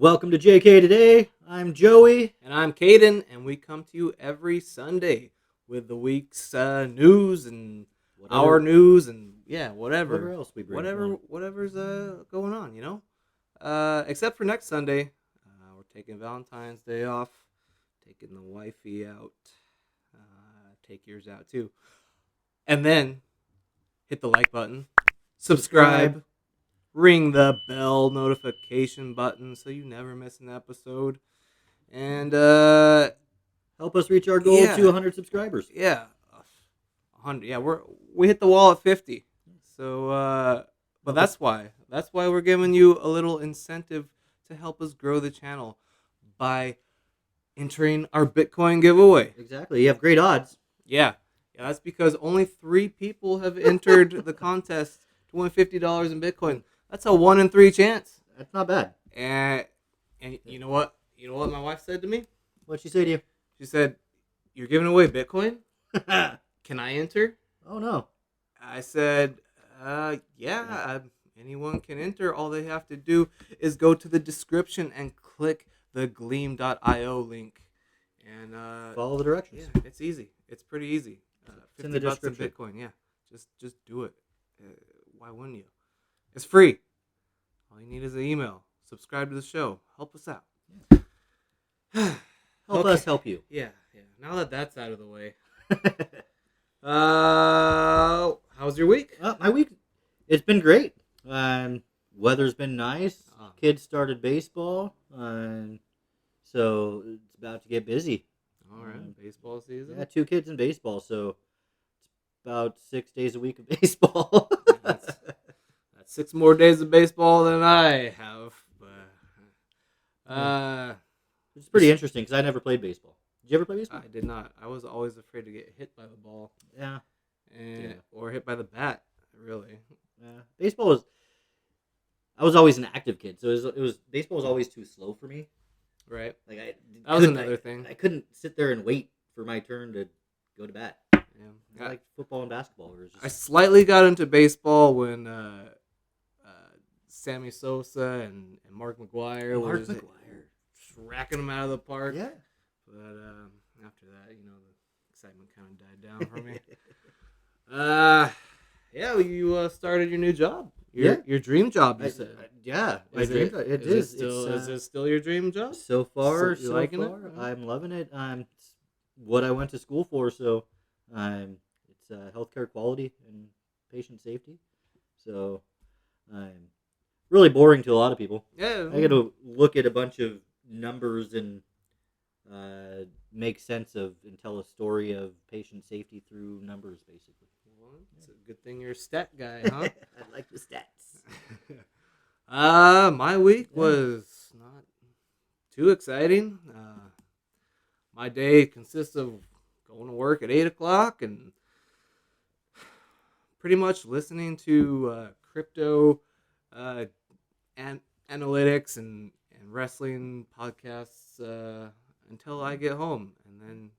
Welcome to JK Today. I'm Joey. And I'm Caden, and we come to you every Sunday with the week's news and our news and whatever else we bring. Whatever's going on, Except for next Sunday, we're taking Valentine's Day off, taking the wifey out, take yours out too, and then hit the like button, subscribe. Ring the bell notification button so you never miss an episode. And help us reach our goal to 100 subscribers. Yeah. 100. Yeah, we hit the wall at 50. So but that's why we're giving you a little incentive to help us grow the channel by entering our Bitcoin giveaway. Exactly. You have great odds. Yeah, that's because only 3 people have entered the contest to win $50 in Bitcoin. That's a 1 in 3 chance. That's not bad. And you know what? You know what my wife said to me? What'd she say to you? She said, "You're giving away Bitcoin? Can I enter?" Oh, no. I said, anyone can enter. All they have to do is go to the description and click the gleam.io link. And follow the directions. Yeah, it's easy. It's pretty easy. It's in the description. Bitcoin, yeah. Just do it. Why wouldn't you? It's free. All you need is an email. Subscribe to the show. Help us out. Help us help you. Yeah. Now that that's out of the way. How's your week? My week, it's been great. Weather's been nice. Kids started baseball. So it's about to get busy. All right. Baseball season? Yeah, 2 kids in baseball. So it's about 6 days a week of baseball. That's 6 more days of baseball than I have. But, it's pretty interesting because I never played baseball. Did you ever play baseball? I did not. I was always afraid to get hit by the ball. Yeah. Or hit by the bat, really. Yeah. Baseball I was always an active kid, so baseball was always too slow for me. Right. Like that was another thing. I couldn't sit there and wait for my turn to go to bat. Yeah. I like football and basketball. I slightly got into baseball when Sammy Sosa and Mark McGwire was racking them out of the park. Yeah. But after that, the excitement kind of died down for me. You started your new job. Your dream job, you said. My dream job. It is. Is it still your dream job? So far, you liking it? I'm loving it. It's what I went to school for. So, it's healthcare quality and patient safety. So, really boring to a lot of people. Yeah. I got to look at a bunch of numbers and make sense of and tell a story of patient safety through numbers, basically. Well, it's a good thing you're a stat guy, huh? I like the stats. My week was not too exciting. My day consists of going to work at 8 o'clock and pretty much listening to crypto and analytics and wrestling podcasts until I get home, and then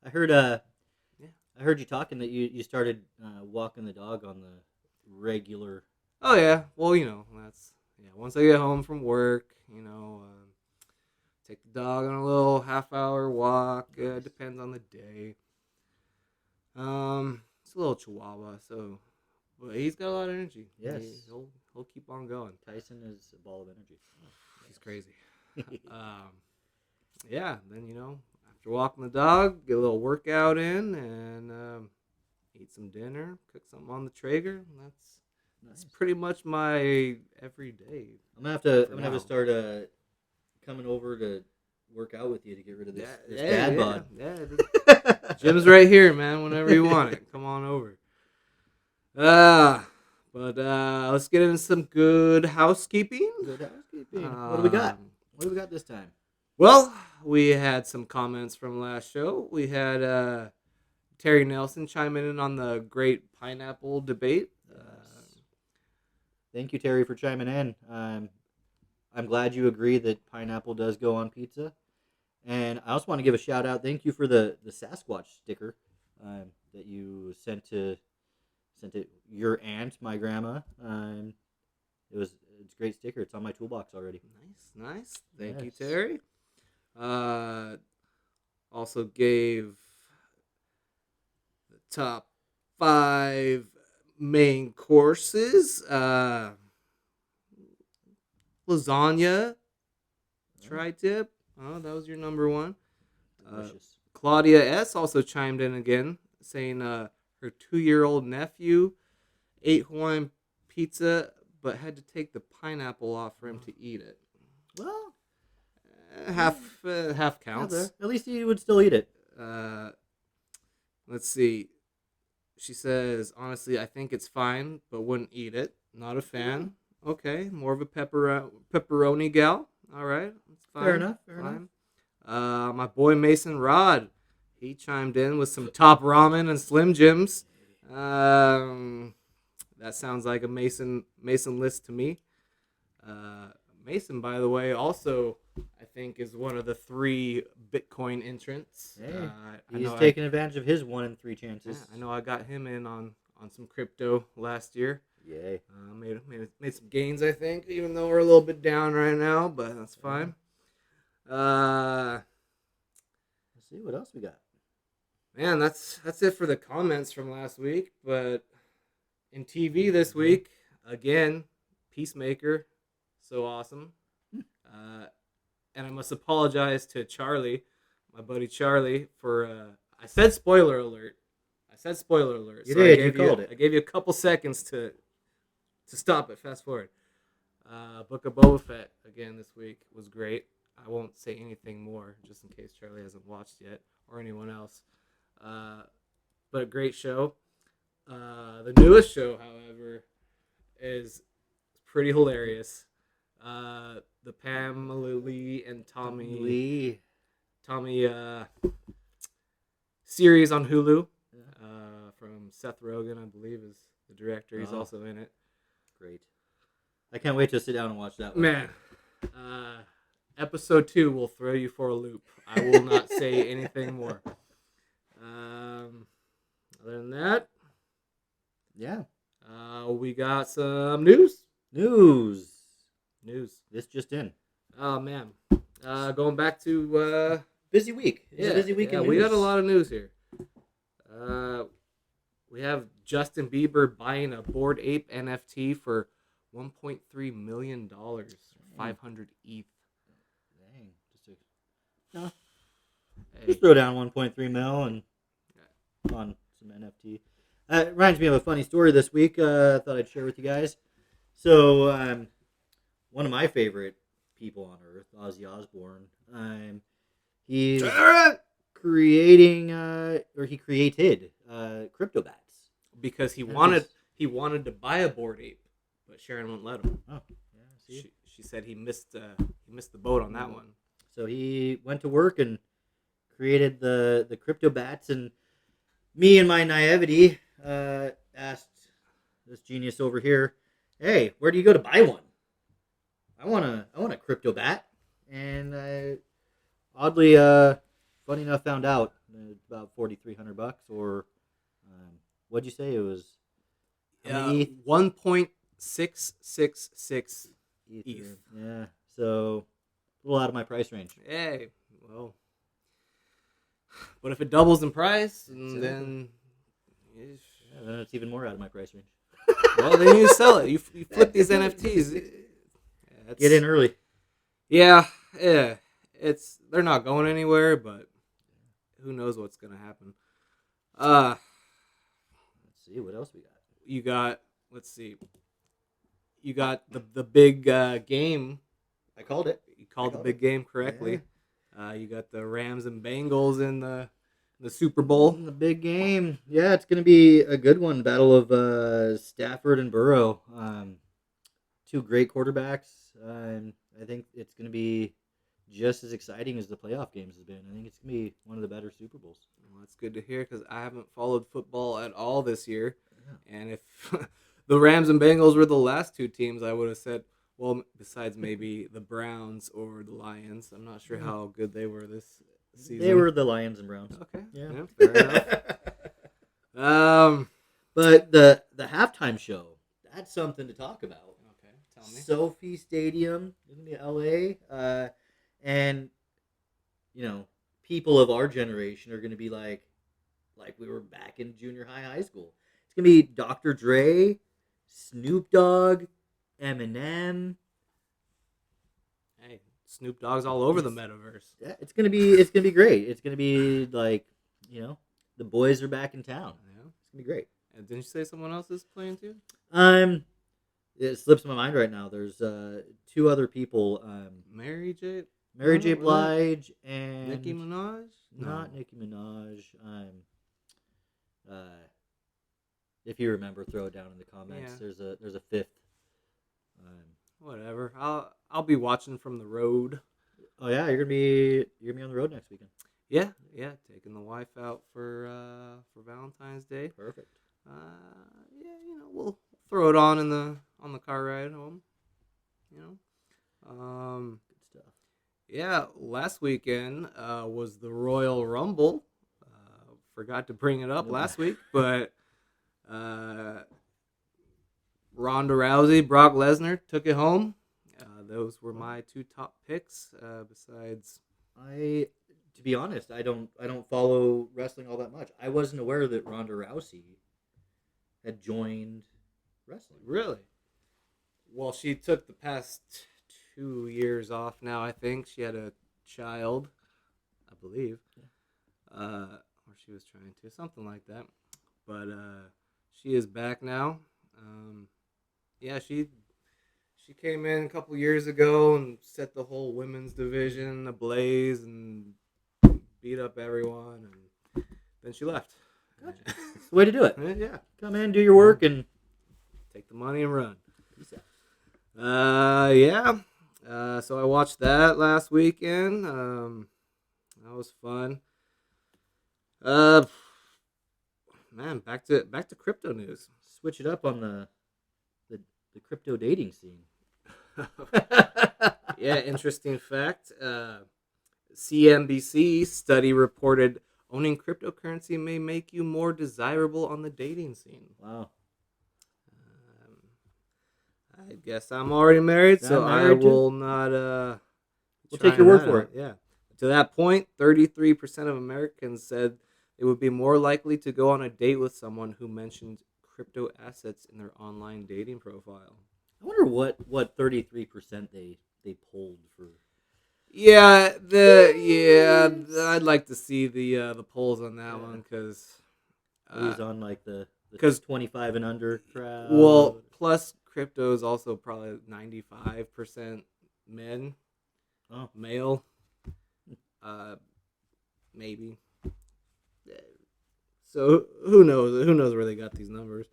I heard you talking that you started walking the dog on the regular. Oh yeah, well that's once I get home from work, take the dog on a little half-hour walk. It depends on the day. It's a little Chihuahua, but he's got a lot of energy. Yes, he'll keep on going. Tyson is a ball of energy. He's crazy. Then after walking the dog, get a little workout in, and eat some dinner, cook something on the Traeger. That's pretty much my everyday. I'm gonna have to start coming over to work out with you to get rid of this dad bod. Yeah, gym's right here, man. Whenever you want it, come on over. But let's get into some good housekeeping. What do we got? What do we got this time? Well, we had some comments from last show. We had Terry Nelson chime in on the great pineapple debate. Thank you, Terry, for chiming in. I'm glad you agree that pineapple does go on pizza. And I also want to give a shout out. Thank you for the Sasquatch sticker that you sent to your aunt, my grandma. It was it's a great sticker. It's on my toolbox already. Nice. Thank you, Yes. Terry. Also gave the top 5 main courses. Lasagna, tri-tip. Oh, that was your number 1. Delicious. Claudia S. also chimed in again, saying her 2-year-old nephew ate Hawaiian pizza, but had to take the pineapple off for him to eat it. Well, Half counts. at least he would still eat it. Let's see. She says, honestly, I think it's fine, but wouldn't eat it. Not a fan. Okay, more of a pepperoni gal. All right, that's fine. Fair enough. My boy Mason Rod, he chimed in with some top ramen and Slim Jims. That sounds like a Mason list to me. Mason, by the way, also I think is one of the 3 Bitcoin entrants. Hey, he's taking advantage of his 1 in 3 chances. Yeah, I know I got him in on some crypto last year. Yay. Made some gains, I think, even though we're a little bit down right now, but that's fine. Let's see what else we got. Man, that's it for the comments from last week. But in TV this week, again, Peacemaker, so awesome. And I must apologize to Charlie, my buddy Charlie, for I said spoiler alert. You did. You called it. I gave you a couple seconds to stop it. Fast forward. Book of Boba Fett again this week was great. I won't say anything more just in case Charlie hasn't watched yet or anyone else. But a great show. The newest show, however, is pretty hilarious. The Pamela Lee and Tommy series on Hulu from Seth Rogen, I believe, is the director. He's also in it. Great. I can't wait to sit down and watch that one. Man, episode 2 will throw you for a loop. I will not say anything more. Other than that, yeah, we got some news. This just in. Oh man, going back to busy week. It's a busy week in news. We got a lot of news here. We have Justin Bieber buying a Bored Ape NFT for $1.3 million, 500 ETH. Dang, just throw down 1.3 mil and on some NFT. It reminds me of a funny story this week. Thought I'd share with you guys. So, one of my favorite people on earth, Ozzy Osbourne, he's creating, or he created, crypto bats because he wanted to buy a Bored Ape, but Sharon wouldn't let him. Oh, yeah. See? She said he missed the boat on that one. So he went to work and created the crypto bats, and me in my naivety asked this genius over here, "Hey, where do you go to buy one? I want a crypto bat." And I oddly, funny enough, found out about $4,300, or what'd you say it was? 1.666 ETH. Yeah, so a little out of my price range. Hey, well, but if it doubles in price, then it's even more out of my price range. Well, then you sell it. You flip these NFTs. Get in early. Yeah. They're not going anywhere, but who knows what's gonna happen. Let's see what else we got. Let's see. You got the big game. I called it. You called the big game correctly. Yeah. You got the Rams and Bengals in the Super Bowl. The big game. Yeah, it's going to be a good one. Battle of Stafford and Burrow. 2 great quarterbacks. I think it's going to be just as exciting as the playoff games has been. I think it's going to be one of the better Super Bowls. Well, that's good to hear because I haven't followed football at all this year. Yeah. And if the Rams and Bengals were the last 2 teams, I would have said, well, besides maybe the Browns or the Lions. I'm not sure how good they were this season. They were the Lions and Browns. Okay. Yeah, fair enough. But the halftime show, that's something to talk about. Okay. Tell me. Sophie Stadium. It's gonna be LA. And people of our generation are gonna be like we were back in junior high school. It's gonna be Dr. Dre, Snoop Dogg, Eminem. Hey, Snoop Dogg's all over the It's metaverse. Yeah, it's gonna be great. It's gonna be like the boys are back in town. Yeah. It's gonna be great. And didn't you say someone else is playing too? Um, it slips my mind right now. There's two other people. Mary J. Mary J. Was it Blige and Nicki Minaj? not Nicki Minaj. Uh, if you remember, throw it down in the comments. Yeah. There's a fifth. Whatever. I'll be watching from the road. Oh yeah, you're gonna be on the road next weekend. Yeah, taking the wife out for Valentine's Day. Perfect. Yeah, we'll throw it on on the car ride home. Good stuff. Yeah, last weekend was the Royal Rumble. Forgot to bring it up Nope. last week, but Ronda Rousey, Brock Lesnar took it home. Those were my two top picks. Besides, To be honest, I don't follow wrestling all that much. I wasn't aware that Ronda Rousey had joined wrestling. really, well, she took the past 2 years off now. I think she had a child, I believe, or she was trying to, something like that. But she is back now. Yeah, she came in a couple years ago and set the whole women's division ablaze and beat up everyone, and then she left. Gotcha. It's the way to do it. Yeah, Come in, do your work, and take the money and run. peace out. Yeah. So I watched that last weekend. That was fun. Man, back to crypto news. Switch it up on the crypto dating scene. Yeah, interesting fact. CNBC study reported owning cryptocurrency may make you more desirable on the dating scene. Wow. I guess I'm already married, so I'm I married too. will not. We'll take your word trying for that out. Yeah. To that point, 33% of Americans said they would be more likely to go on a date with someone who mentioned crypto assets in their online dating profile. I wonder what 33% they polled for. Yeah, I'd like to see the polls on that one because It was on like the 'cause- 25 and under crowd. well, plus crypto is also probably 95% men, male, maybe. So who knows? Who knows where they got these numbers?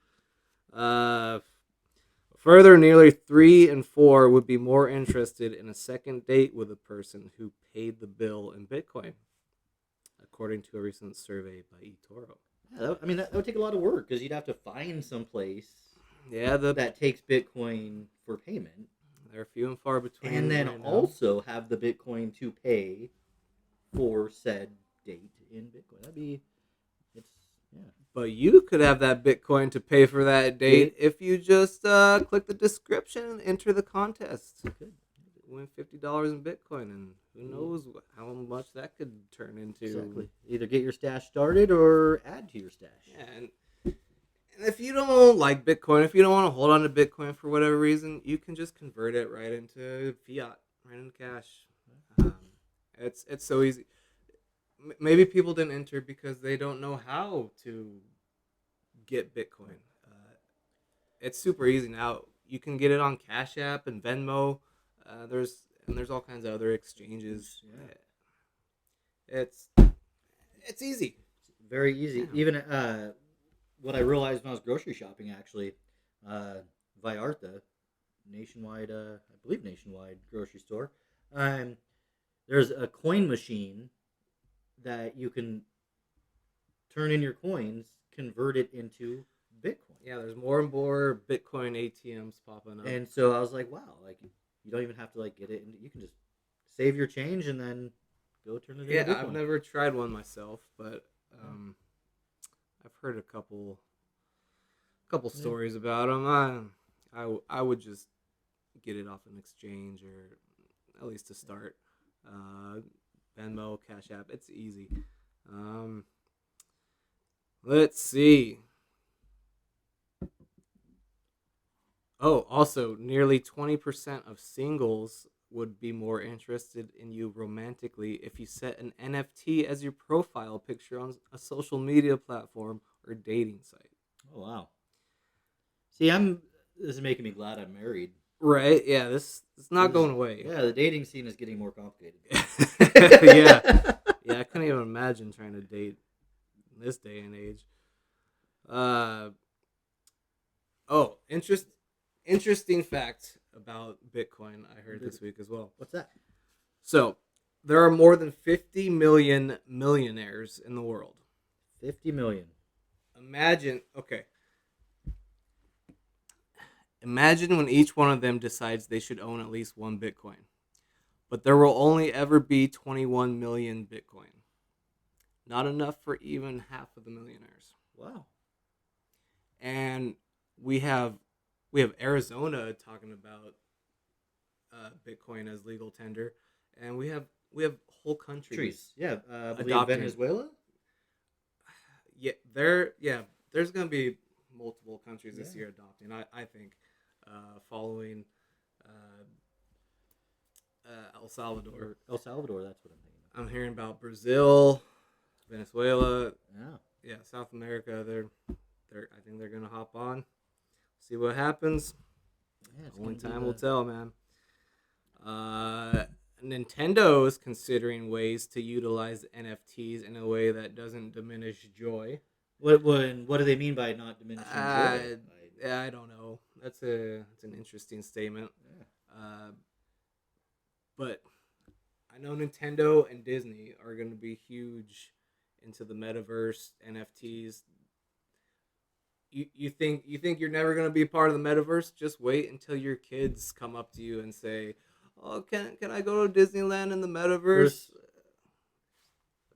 Further, nearly 3 in 4 would be more interested in a second date with a person who paid the bill in Bitcoin, according to a recent survey by eToro. Yeah, that would take a lot of work because you'd have to find some place Yeah, that takes Bitcoin for payment, they're few and far between. and then right now. also have the Bitcoin to pay for said date in Bitcoin. But you could have that Bitcoin to pay for that date if you just click the description and enter the contest. You could. Win $50 in Bitcoin, and who knows how much that could turn into. Exactly. Either get your stash started or add to your stash. Yeah, and if you don't like Bitcoin, if you don't want to hold on to Bitcoin for whatever reason, you can just convert it right into fiat, right into cash. It's so easy. Maybe people didn't enter because they don't know how to get Bitcoin. It's super easy now. You can get it on Cash App and Venmo. There's all kinds of other exchanges. Yeah. It's easy. It's very easy. Yeah. Even what I realized when I was grocery shopping, actually, Vallarta, nationwide, I believe nationwide grocery store. There's a coin machine that you can turn in your coins, convert it into Bitcoin. Yeah, there's more and more Bitcoin ATMs popping up. And so I was like, wow, like you don't even have to like get it, and you can just save your change and then go turn it into Bitcoin. I've never tried one myself, but I've heard a couple stories about them. I would just get it off an exchange or at least to start. Venmo, Cash App, it's easy. Let's see. Oh, also, nearly 20% of singles would be more interested in you romantically if you set an NFT as your profile picture on a social media platform or dating site. Oh wow. See, this is making me glad I'm married. Right? Yeah, this it's not going away. Yeah, the dating scene is getting more complicated. Yeah. Yeah, I couldn't even imagine trying to date in this day and age. Interesting fact about Bitcoin I heard this week as well. What's that? So, there are more than 50 million millionaires in the world. 50 million. Imagine when each one of them decides they should own at least one Bitcoin. But there will only ever be 21 million Bitcoin. Not enough for even half of the millionaires. Wow. And we have Arizona talking about Bitcoin as legal tender, and we have whole countries. Yeah, I believe adopting. Venezuela. There's gonna be multiple countries this year adopting. I think following El Salvador. El Salvador, that's what I'm thinking. I'm hearing about Brazil, Venezuela. Yeah, South America. I think they're gonna hop on. See what happens. Yeah, only time will tell, man. Nintendo is considering ways to utilize NFTs in a way that doesn't diminish joy. What do they mean by not diminishing joy? I don't know. That's an interesting statement. Yeah. But I know Nintendo and Disney are going to be huge into the metaverse, NFTs. You think you're never going to be part of the metaverse? Just wait until your kids come up to you and say, "Oh, can I go to Disneyland in the metaverse?"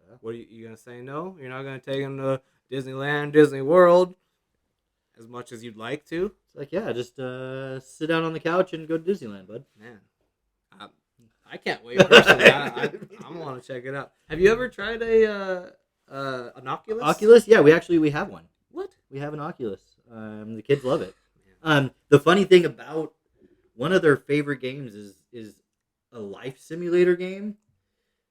Yeah. What are you going to say? No, you're not going to take them to Disneyland, Disney World, as much as you'd like to. It's like, yeah, just sit down on the couch and go to Disneyland, bud. Man, I can't wait personally. I want to check it out. Have you ever tried an Oculus? Oculus? Yeah, we have one. What? We have an Oculus. The kids love it. The funny thing about one of their favorite games is a life simulator game.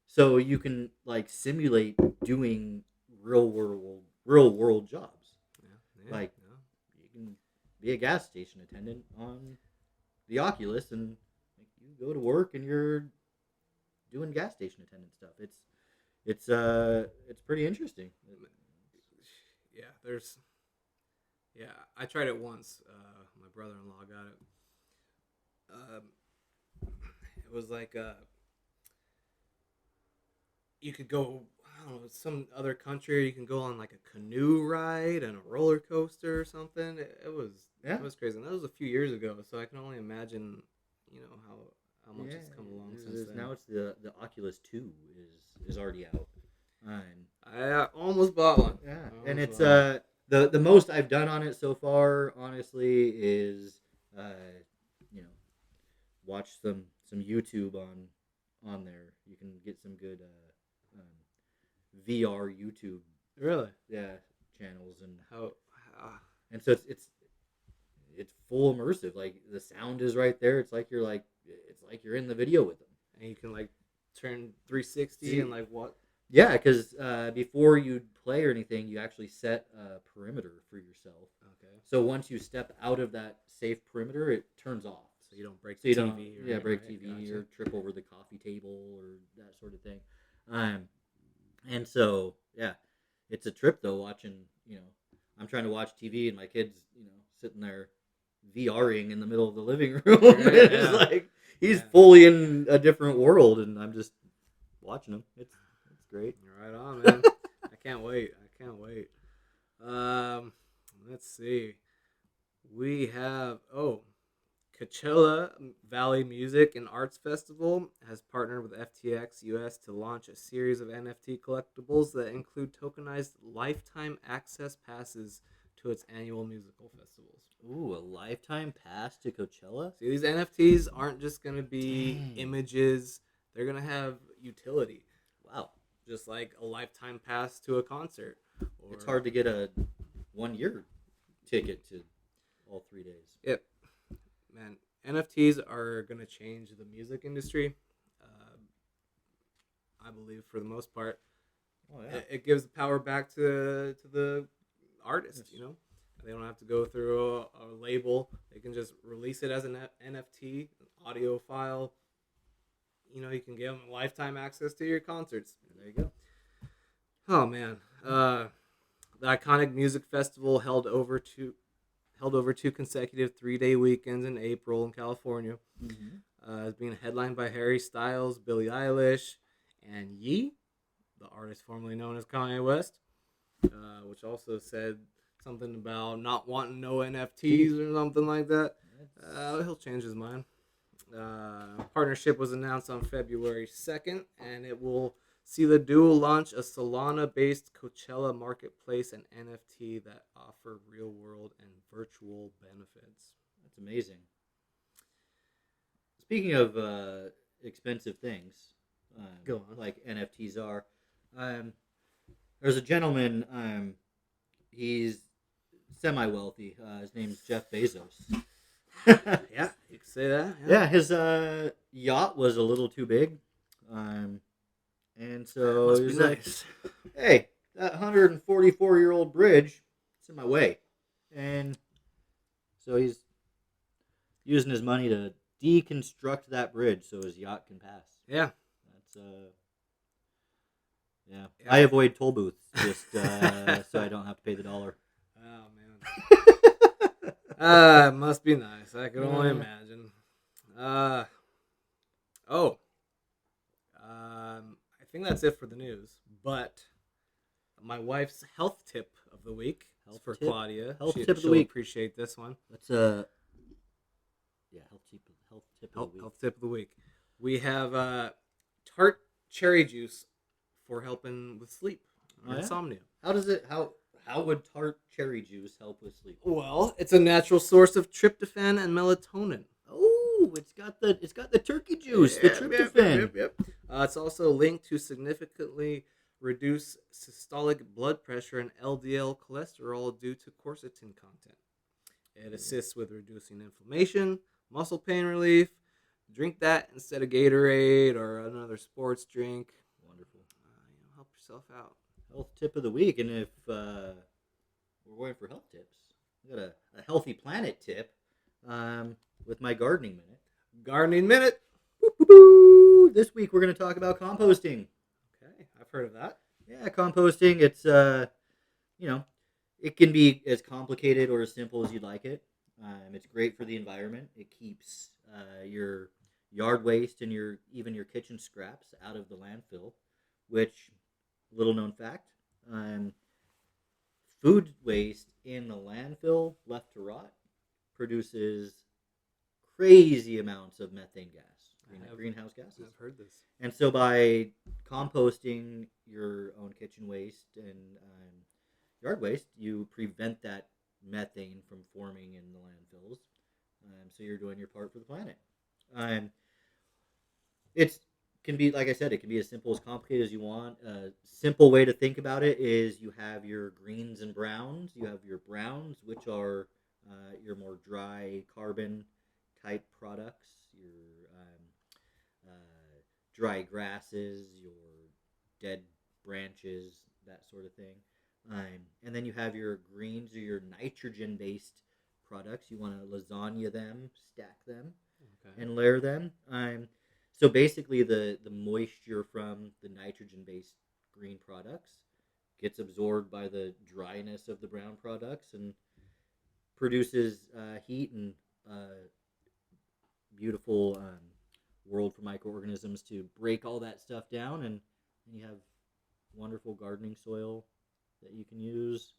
So you can like simulate doing real world jobs. You can be a gas station attendant on the Oculus, and you go to work and you're doing gas station attendant stuff. It's pretty interesting. I tried it once. My brother-in-law got it. It was like you could go, I don't know, some other country. You can go on like a canoe ride and a roller coaster or something. It was crazy. And that was a few years ago, so I can only imagine, how much it's come along since then. Now it's the Oculus 2 is already out. I almost bought one. Yeah, and it's the most I've done on it so far, honestly, is watch some YouTube on there. You can get some good VR YouTube. Really? Yeah, channels and how and so it's full immersive. Like the sound is right there. It's like you're in the video with them, and you can like turn 360 and like what? Yeah, because before you play or anything, you actually set a perimeter for yourself. Okay. So once you step out of that safe perimeter, it turns off. So you don't break TV. Break right? TV Gotcha. or trip over the coffee table or that sort of thing. And so yeah, it's a trip though. Watching, I'm trying to watch TV and my kid's, sitting there VRing in the middle of the living room. It's like he's fully in a different world, and I'm just watching him. It's great. Right on, man. I can't wait. Let's see. We have Coachella Valley Music and Arts Festival has partnered with FTX US to launch a series of NFT collectibles that include tokenized lifetime access passes to its annual musical festivals. Ooh, a lifetime pass to Coachella? See, these NFTs aren't just going to be Dang. images, they're going to have utility. Wow. Just like a lifetime pass to a concert. Or, It's hard to get a 1-year ticket to all 3 days. Yep. Man, NFTs are going to change the music industry. I believe for the most part. Oh, yeah. It gives the power back to the artist, Yes. you know? They don't have to go through a label. They can just release it as an NFT, an audio file. You know, you can give them lifetime access to your concerts. There you go. Oh, man. The iconic music festival held over two consecutive 3-day weekends in April in California. Mm-hmm. It's being headlined by Harry Styles, Billie Eilish, and Ye, the artist formerly known as Kanye West, which also said something about not wanting no NFTs or something like that. He'll change his mind. Partnership was announced on February 2nd, and it will see the duo launch a Solana-based Coachella marketplace and NFT that offer real-world and virtual benefits. That's amazing. Speaking of expensive things, Go on. like NFTs are, there's a gentleman, he's semi-wealthy. His name's Jeff Bezos. Yeah, you can say that. Yeah, his yacht was a little too big. And so Must he be was like, nice. hey, that 144-year-old bridge, it's in my way. And so he's using his money to deconstruct that bridge so his yacht can pass. Yeah. That's yeah. I avoid toll booths just so I don't have to pay the $1. Oh, man. It must be nice. I can only imagine. I think that's it for the news. But my wife's health tip of the week is for Claudia. Health tip of the she'll week. Appreciate this one. Let's health tip of the week. Health tip of the week. We have tart cherry juice for helping with sleep or insomnia. How would tart cherry juice help with sleep? Well, it's a natural source of tryptophan and melatonin. Oh, it's got the turkey juice, the tryptophan. Yep. It's also linked to significantly reduce systolic blood pressure and LDL cholesterol due to quercetin content. It assists with reducing inflammation, muscle pain relief. Drink that instead of Gatorade or another sports drink. Wonderful. Help yourself out. Health tip of the week, and if we're going for health tips, we got a healthy planet tip with my gardening minute. Gardening minute. Boop-boop-boo. This week we're going to talk about composting. Okay, I've heard of that. Yeah, composting. It's it can be as complicated or as simple as you'd like it. It's great for the environment. It keeps your yard waste and your kitchen scraps out of the landfill, which, little known fact, food waste in the landfill left to rot produces crazy amounts of methane gas, greenhouse gases. I've heard this. And so by composting your own kitchen waste and yard waste, you prevent that methane from forming in the landfills. So you're doing your part for the planet. It can be, like I said, it can be as simple as complicated as you want. A simple way to think about it is you have your greens and browns. You have your browns, which are your more dry carbon type products, your dry grasses, your dead branches, that sort of thing. And then you have your greens or your nitrogen-based products. You want to lasagna them, stack them, and layer them. So basically, the moisture from the nitrogen-based green products gets absorbed by the dryness of the brown products and produces heat and beautiful world for microorganisms to break all that stuff down, and you have wonderful gardening soil that you can use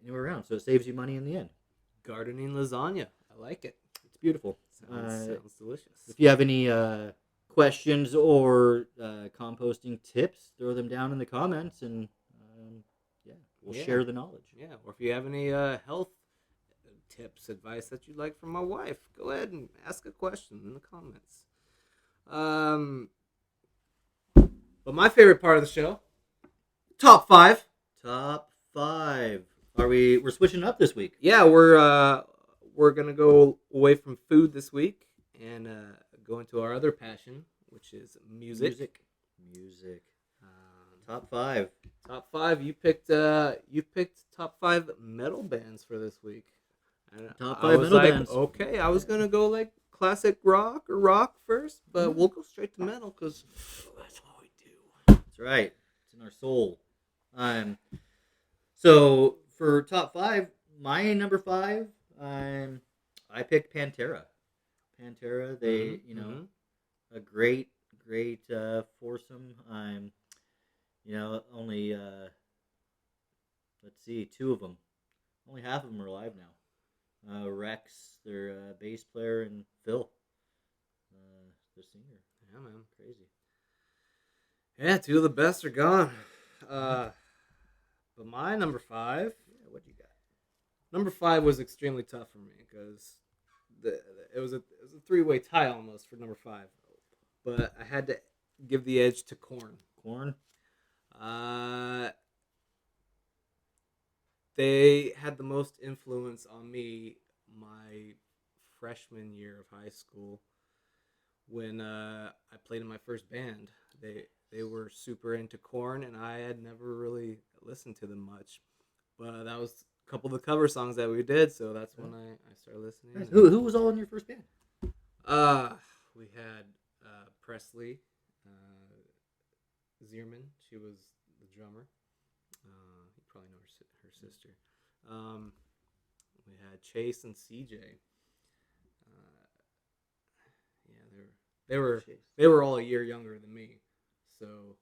anywhere around. So it saves you money in the end. Gardening lasagna. I like it. It's beautiful. Sounds delicious. If you have any questions or composting tips, throw them down in the comments, and we'll Yeah. share the knowledge. Yeah, or if you have any health tips, advice that you'd like from my wife, go ahead and ask a question in the comments. But my favorite part of the show, top 5. Top 5. We're switching up this week? Yeah, we're gonna go away from food this week and go into our other passion, which is music. Music. Top 5. Top 5. You picked top 5 metal bands for this week. And Top I 5 was metal like, bands. okay, I was gonna go like classic rock or rock first, but we'll go straight to metal because that's what we do. That's right. It's in our soul. So for top 5, my number 5, I picked Pantera. Pantera, they, a great foursome. Only let's see, 2 of them. Only half of them are alive now. Rex, their bass player, and Phil, the singer. Yeah, man, Crazy. Yeah, 2 of the best are gone. But my number 5. Yeah, what you got? Number 5 was extremely tough for me because it was a 3-way tie almost for number 5. But I had to give the edge to Korn. Korn. They had the most influence on me my freshman year of high school when I played in my first band. They were super into Korn, and I had never really listened to them much. But that was a couple of the cover songs that we did, so that's when I started listening. Nice. Who was all in your first band? We had Presley, Zierman. She was the drummer. You probably know her sister. We had Chase and CJ. They were all a year younger than me, so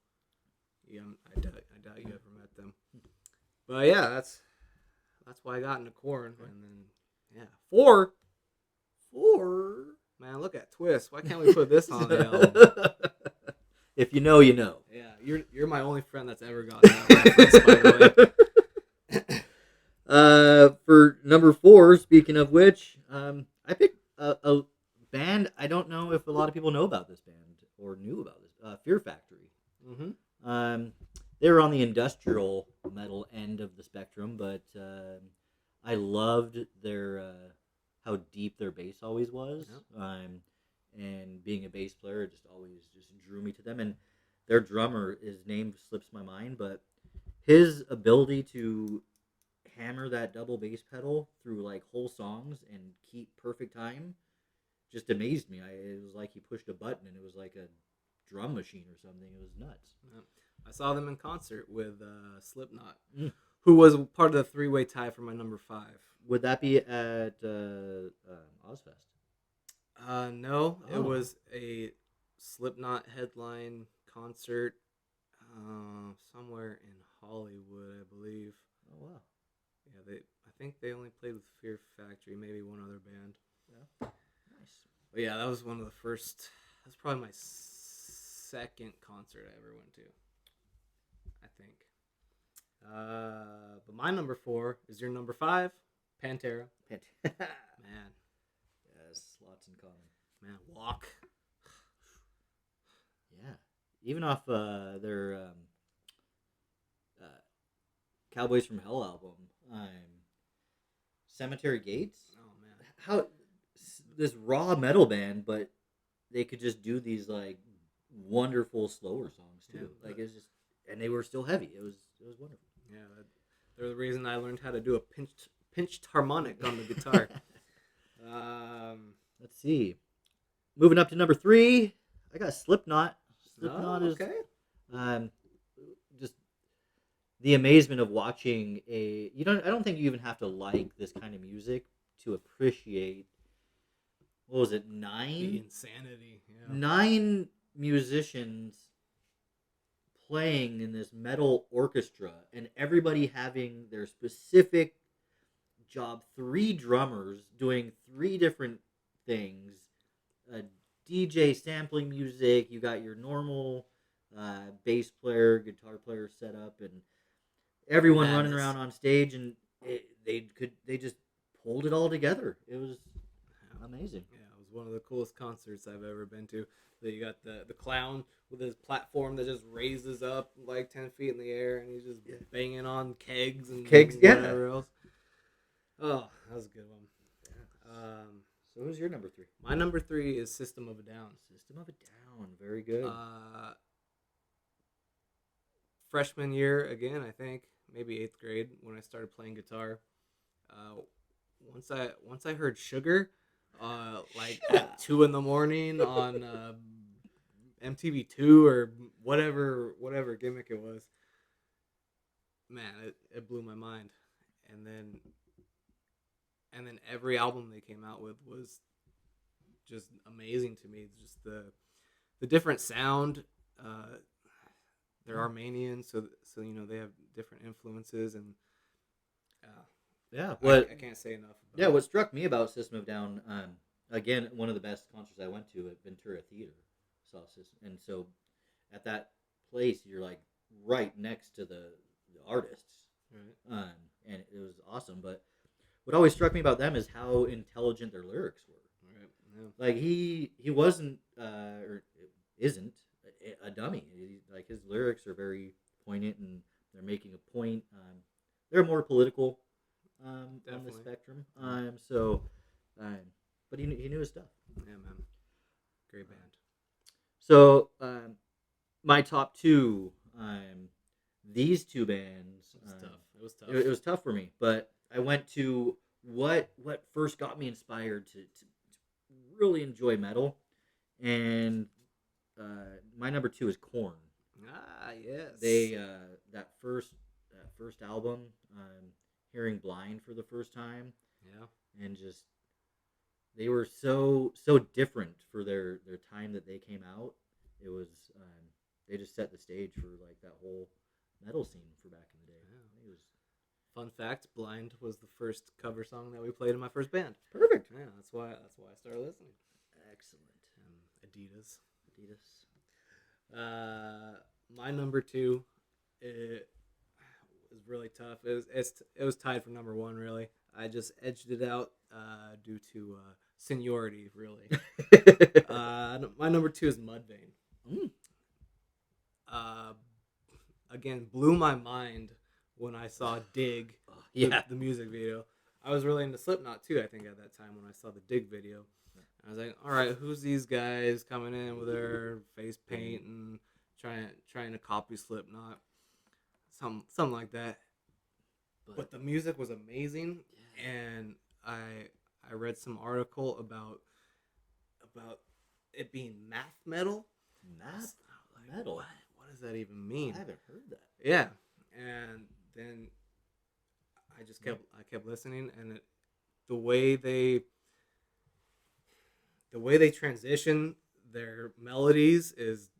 yeah, I doubt you ever met them. But yeah, that's why I got into Korn, and then 4. Man, look at Twist. Why can't we put this on the album? If you know, you know. Yeah, you're my only friend that's ever gotten that reference, by the way. For number 4, speaking of which, I picked a band. I don't know if a lot of people know about this band or knew about this. Fear Factory. Mm-hmm. They were on the industrial metal end of the spectrum, but I loved their how deep their bass always was. Yep. And being a bass player, it just always drew me to them. And their drummer, his name slips my mind, but his ability to hammer that double bass pedal through like whole songs and keep perfect time just amazed me. It was like he pushed a button and it was like a drum machine or something. It was nuts. Yep. I saw them in concert with Slipknot, who was part of the 3-way tie for my number 5. Would that be at Ozfest? No, it was a Slipknot headline concert somewhere in Hollywood, I believe. Oh wow! Yeah, I think they only played with Fear Factory, maybe one other band. Yeah, nice. But yeah, that was one of the first. That's probably my second concert I ever went to, I think. But my number 4 is your number 5, Pantera. Man. Yes, lots in common. Man, Walk. Yeah. Even off their Cowboys from Hell album, Cemetery Gates. Oh, man. How this raw metal band, but they could just do these like wonderful slower songs too. Yeah, like it's just, and they were still heavy. It was wonderful. Yeah, they're the reason I learned how to do a pinched harmonic on the guitar. Let's see. Moving up to number 3, I got Slipknot. Slipknot is just the amazement of watching I don't think you even have to like this kind of music to appreciate. What was it? 9? The insanity. Yeah. 9 musicians playing in this metal orchestra, and everybody having their specific job. 3 drummers doing 3 different things. A DJ sampling music. You got your normal bass player, guitar player set up, and everyone running Madness. around on stage, and they just pulled it all together. It was amazing. Yeah, it was one of the coolest concerts I've ever been to. That you got the clown with his platform that just raises up like 10 feet in the air, and he's just banging on kegs and whatever else. Oh, that was a good one. So who's your number 3? My number 3 is System of a Down. System of a Down, very good. Freshman year again, I think, maybe 8th grade when I started playing guitar. Once I heard Sugar, like at 2 in the morning on MTV2 or whatever gimmick it was, man, it blew my mind. And then every album they came out with was just amazing to me. Just the different sound. They're Armenian, so they have different influences, and I can't say enough. What struck me about System of a Down, again, one of the best concerts I went to at Ventura Theater, saw System, and so at that place you're like right next to the artists, right. And it was awesome. But what always struck me about them is how intelligent their lyrics were. Right. Yeah. Like he wasn't or isn't a dummy. Like his lyrics are very poignant and they're making a point. They're more political on the spectrum. But he knew his stuff. Yeah, man. Great band. So my top 2, these 2 bands. It was tough. It was tough for me, but I went to what first got me inspired to really enjoy metal, and my number 2 is Korn. Ah, yes. They that first album, hearing Blind for the first time, and just they were so different for their time that they came out. It was they just set the stage for like that whole metal scene for back in the day. Yeah. It was fun fact. Blind was the first cover song that we played in my first band. perfect. Yeah, that's why I started listening. Excellent. Adidas. My number 2, it was really tough. It was tied for number 1. Really, I just edged it out due to seniority. Really. My number 2 is Mudvayne. Again, blew my mind when I saw Dig, the music video. I was really into Slipknot too, I think, at that time when I saw the Dig video. I was like, all right, who's these guys coming in with their face paint and trying to copy Slipknot? Something like that. But the music was amazing, and I read some article about it being math metal. Math metal? What does that even mean? I haven't heard that. Yeah, and then I just kept listening, and the way they transition their melodies is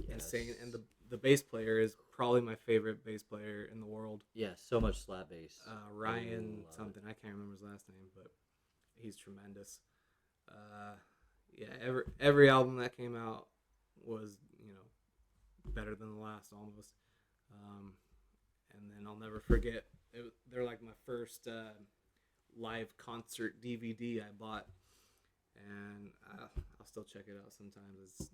insane, and the bass player is probably my favorite bass player in the world. Yeah, so much slap bass. Ryan something, I can't remember his last name, but he's tremendous. Every album that came out was better than the last almost. And then I'll never forget, they're like my first live concert DVD I bought, and I'll still check it out sometimes.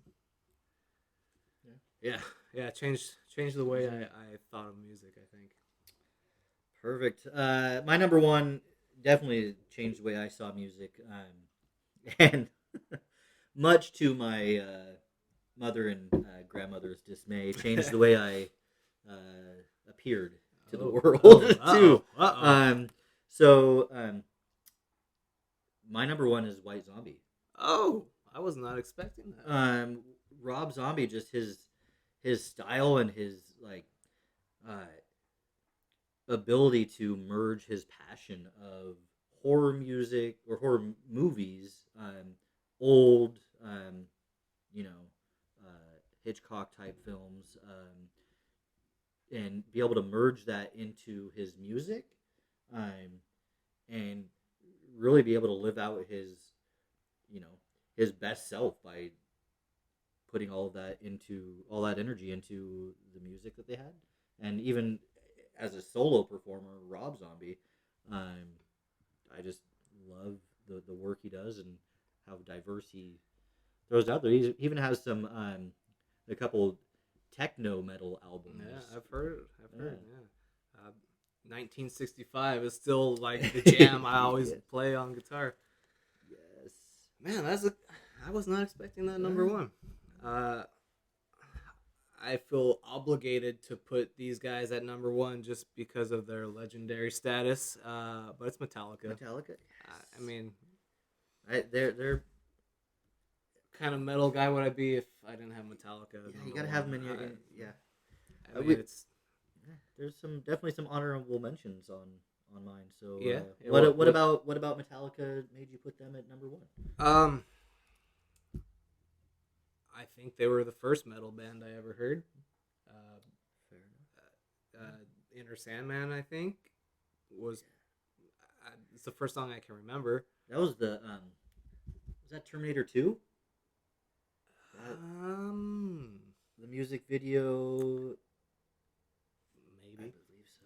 Changed the way I thought of music, I think. Perfect. My number 1 definitely changed the way I saw music, and much to my mother and grandmother's dismay, changed the way I appeared to the world too. My number 1 is White Zombie. Oh, I was not expecting that. Rob Zombie, just his style and his ability to merge his passion of horror music or horror movies, old, Hitchcock type films, and be able to merge that into his music, and really be able to live out his best self by putting all that energy into the music that they had. And even as a solo performer, Rob Zombie, I just love the work he does and how diverse he throws out there. He even has some a couple techno metal albums. Yeah, I've heard. Yeah. Yeah. 1965 is still like the jam I always play on guitar. Yes. Man, I was not expecting that number one. I feel obligated to put these guys at number one just because of their legendary status. But it's Metallica. Metallica. Yes. I mean, they're kind of metal guy would I be if I didn't have Metallica? Yeah, you gotta have them in your yeah. I mean, There's definitely some honorable mentions on mine. So yeah. What about Metallica made you put them at number one? I think they were the first metal band I ever heard. Fair enough. Inner Sandman, I think, was it's the first song I can remember. That was was that Terminator 2? The music video. Maybe. I believe so.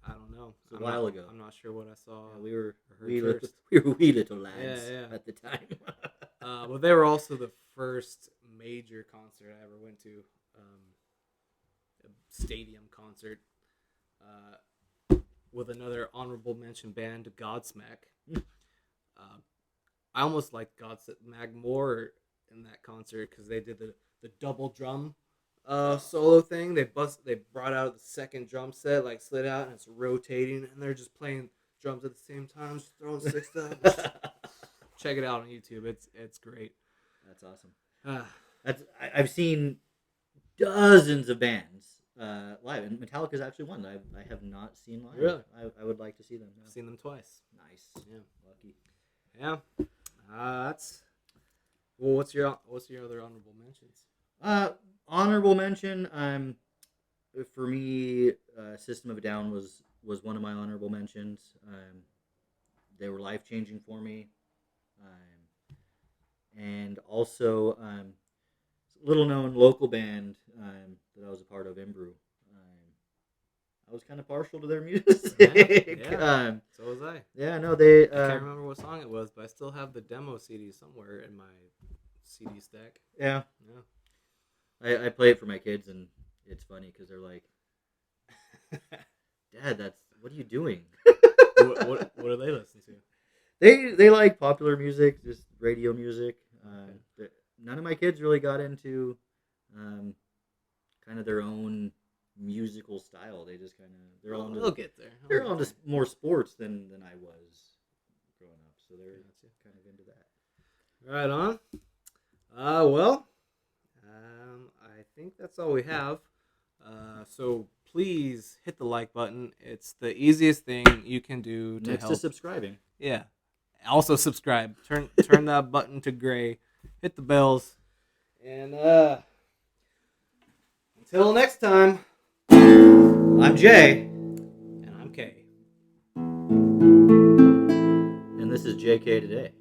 I don't know. It's a while ago. I'm not sure what I saw. Yeah, we were first. wee little lads at the time. Well, they were also the first major concert I ever went to, a stadium concert, with another honorable mention band, Godsmack. I almost liked Godsmack more in that concert because they did the double drum solo thing. They brought out the second drum set, like slid out, and it's rotating, and they're just playing drums at the same time, just throwing six steps. Check it out on YouTube. It's great. That's awesome. I've seen dozens of bands live, and Metallica's actually one that I have not seen live. Really? I would like to see them. I've seen them twice. Nice. Yeah. Lucky. Yeah. That's. Well, what's your other honorable mentions? Honorable mention. For me, System of a Down was one of my honorable mentions. They were life changing for me. And also, a little known local band that I was a part of, Imbrew. I was kind of partial to their music. Yeah. So was I. Yeah, no, they. I can't remember what song it was, but I still have the demo CD somewhere in my CD stack. Yeah. Yeah. I play it for my kids, and it's funny because they're like, "Dad, what are you doing?" what do they listen to? They like popular music, just radio music. None of my kids really got into kind of their own musical style. They just kind of they'll get there. They're on to more sports than I was growing up, so they're kind of into that. Right on. Well, I think that's all we have. So please hit the like button. It's the easiest thing you can do to Next help. to subscribing. Yeah. Also subscribe. Turn that button to gray. Hit the bells. And until next time, I'm Jay. And I'm Kay. And this is JK Today.